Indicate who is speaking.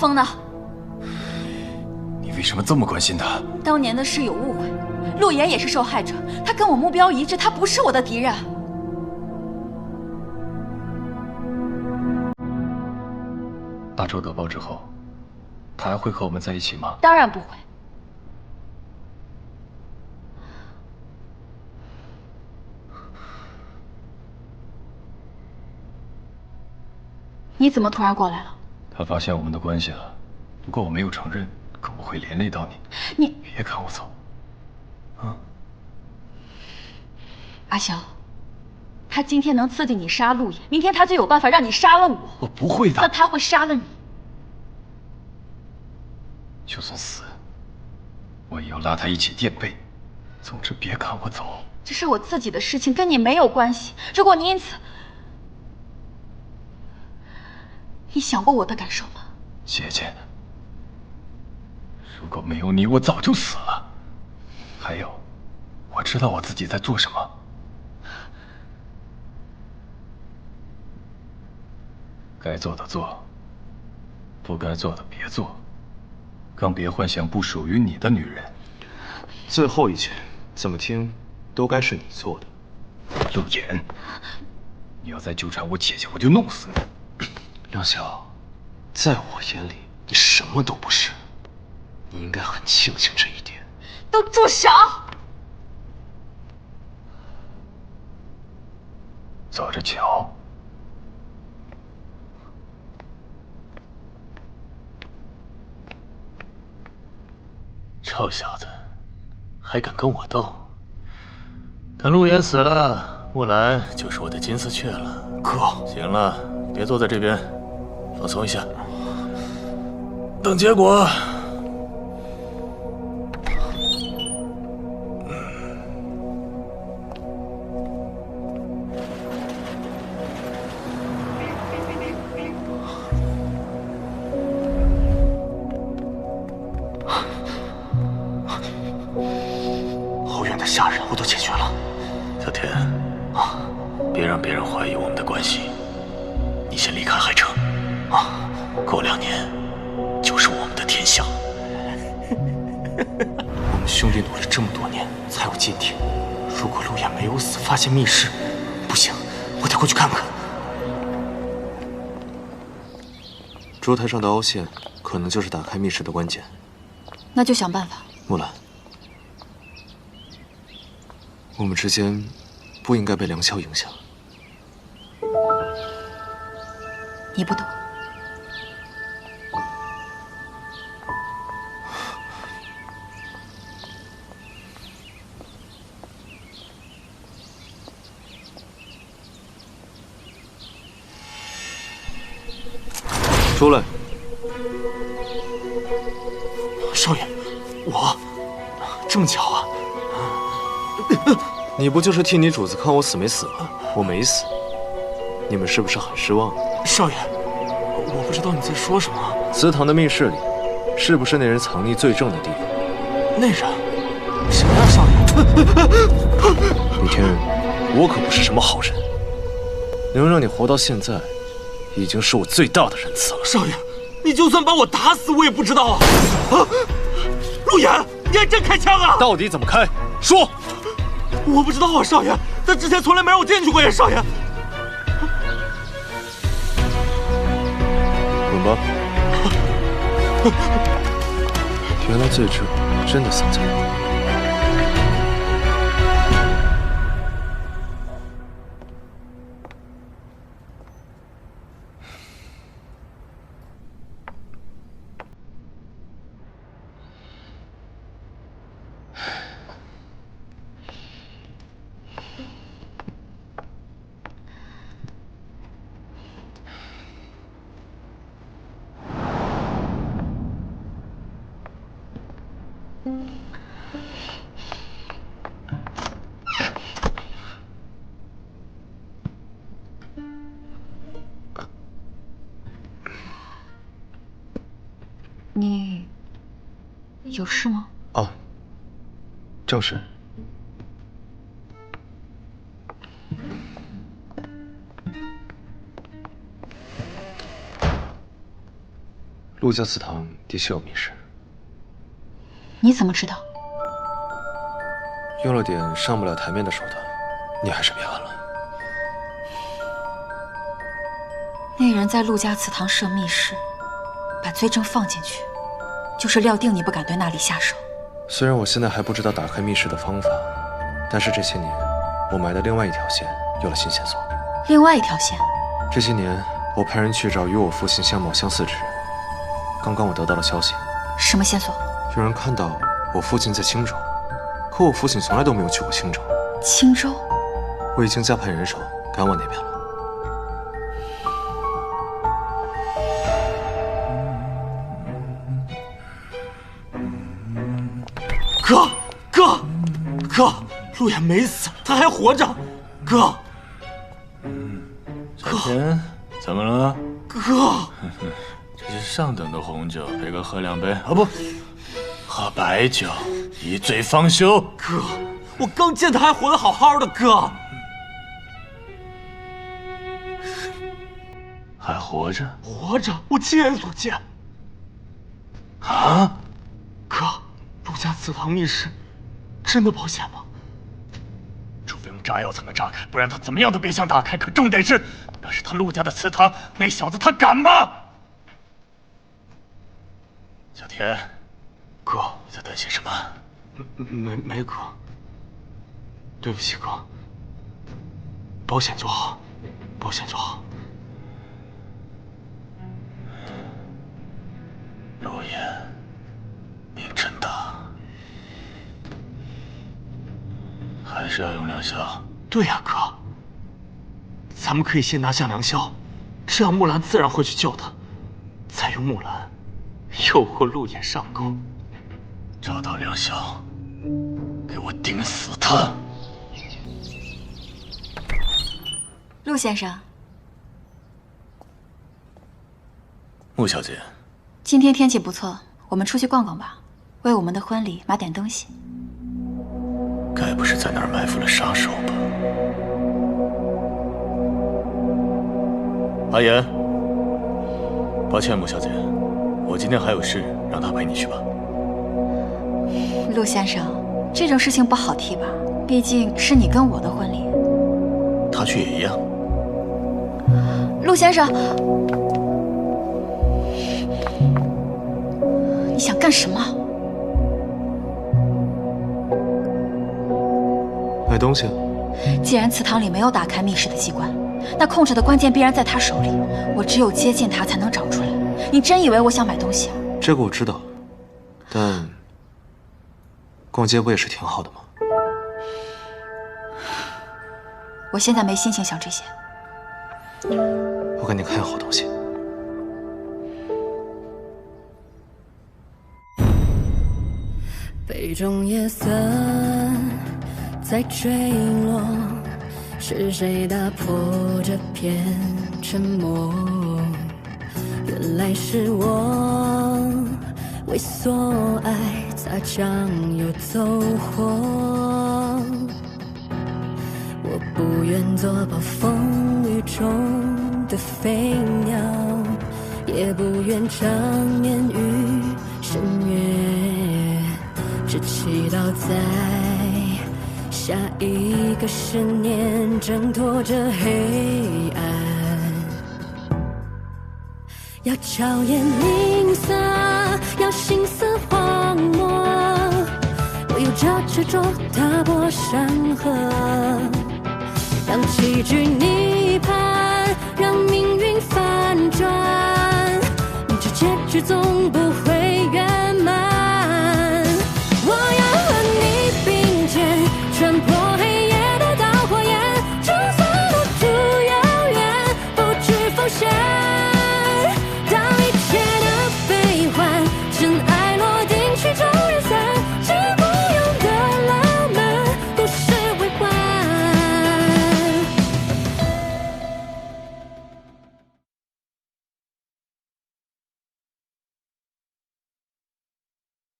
Speaker 1: 峰呢？
Speaker 2: 你为什么这么关心他？
Speaker 1: 当年的事有误会，陆岩也是受害者，他跟我目标一致，他不是我的敌人。
Speaker 2: 大周得报之后，他还会和我们在一起吗？
Speaker 1: 当然不会。你怎么突然过来了？
Speaker 2: 他发现我们的关系了，不过我没有承认，可不会连累到你。
Speaker 1: 你
Speaker 2: 别赶我走，啊！
Speaker 1: 阿萧，他今天能刺激你杀陆岩，明天他就有办法让你杀了我。
Speaker 2: 我不会的。
Speaker 1: 那他会杀了你。
Speaker 2: 就算死，我也要拉他一起垫背。总之，别赶我走。
Speaker 1: 这是我自己的事情，跟你没有关系。如果你因此……你想过我的感受吗？
Speaker 2: 姐姐，如果没有你，我早就死了。还有，我知道我自己在做什么。该做的做，不该做的别做，更别幻想不属于你的女人。
Speaker 3: 最后一件，怎么听都该是你做的。
Speaker 2: 陆岩，你要再纠缠我姐姐，我就弄死你。
Speaker 3: 梁晓，在我眼里，你什么都不是。你应该很庆幸这一点。
Speaker 1: 都住手！
Speaker 2: 走着瞧。
Speaker 4: 臭小子，还敢跟我斗？等陆岩死了，木兰就是我的金丝雀了。
Speaker 3: 哥，
Speaker 4: 行了，别坐在这边，放松一下，等结果。
Speaker 3: 后院的下人我都解决了。
Speaker 4: 小田，别让别人怀疑我们的关系。你先离开海城，过2年就是我们的天下。
Speaker 3: 我们兄弟努了这么多年，才有今天。如果陆岩没有死，发现密室，不行，我得过去看看。烛台上的凹陷，可能就是打开密室的关键。
Speaker 1: 那就想办法。
Speaker 3: 木兰，我们之间不应该被梁萧影响。
Speaker 1: 你不懂。
Speaker 3: 出来。少爷，我这么巧啊！你不就是替你主子看我死没死吗？我没死，你们是不是很失望？少爷，我不知道你在说什么。祠堂的密室里，是不是那人藏匿罪证的地方？那人？谁啊，少爷？李天人，我可不是什么好人，能让你活到现在，已经是我最大的仁慈了。少爷，你就算把我打死，我也不知道啊！陆岩，你还真开枪啊？到底怎么开？说！我不知道啊，少爷，他之前从来没让我进去过呀，少爷。滚吧！原来罪证真的藏在这里。
Speaker 1: 你有事吗？
Speaker 3: 啊，正是。陆家祠堂的确有密室。
Speaker 1: 你怎么知道？
Speaker 3: 用了点上不了台面的手段，你还是别问了。
Speaker 1: 那人在陆家祠堂设密室，把罪证放进去，就是料定你不敢对那里下手。
Speaker 3: 虽然我现在还不知道打开密室的方法，但是这些年我埋的另外一条线有了新线索。
Speaker 1: 另外一条线，
Speaker 3: 这些年我派人去找与我父亲相貌相似之人，刚刚我得到了消息。
Speaker 1: 什么线索？
Speaker 3: 有人看到我父亲在青州，可我父亲从来都没有去过青州。
Speaker 1: 青州？
Speaker 3: 我已经加派人手赶往那边了。
Speaker 4: 哥，陆远没死，他还活着。哥，
Speaker 2: 小田，怎么了？
Speaker 4: 哥，
Speaker 2: 这是上等的红酒，陪哥喝2杯。啊不，喝白酒，以罪方休。
Speaker 4: 哥，我刚见他还活得好好的。哥，
Speaker 2: 还活着？
Speaker 4: 活着，我亲眼所见。
Speaker 2: 啊？
Speaker 4: 哥，陆家祠堂密室真的保险吗？
Speaker 2: 除非用炸药才能炸开，不然他怎么样都别想打开。可重点是，那是他陆家的祠堂，那小子他敢吗？小田，
Speaker 4: 哥，
Speaker 2: 你在担心什么？
Speaker 4: 没哥，对不起哥，保险就好，保险就好。
Speaker 2: 陆爷，命真大，还是要用良宵。
Speaker 4: 对呀，哥，咱们可以先拿下良宵，这样木兰自然会去救他，再用木兰诱惑陆衍上钩。
Speaker 2: 找到良宵，给我盯死他！
Speaker 1: 陆先生，
Speaker 2: 穆小姐，
Speaker 1: 今天天气不错，我们出去逛逛吧，为我们的婚礼买点东西。
Speaker 2: 该不是在那儿埋伏了杀手吧？阿言，抱歉，穆小姐，我今天还有事，让他陪你去吧。
Speaker 1: 陆先生，这种事情不好提吧？毕竟是你跟我的婚礼。
Speaker 2: 他去也一样。
Speaker 1: 陆先生，你想干什么？
Speaker 3: 买东西。
Speaker 1: 既然祠堂里没有打开密室的机关，那控制的关键必然在他手里。我只有接近他才能找出来。你真以为我想买东西啊？
Speaker 3: 这个我知道，但逛街不也是挺好的吗？
Speaker 1: 我现在没心情想这些。
Speaker 3: 我给你看样好东西。
Speaker 5: 杯中夜色在坠落，是谁打破这片沉默？原来是我为所爱擦酱油走火。我不愿做暴风雨中的飞鸟，也不愿长眠于深渊，只祈祷在下一个10年挣脱这黑暗。要巧言令色，要心思荒漠，我有着执着踏破山河，当棋局逆盘，让命运反转，明知结局总不会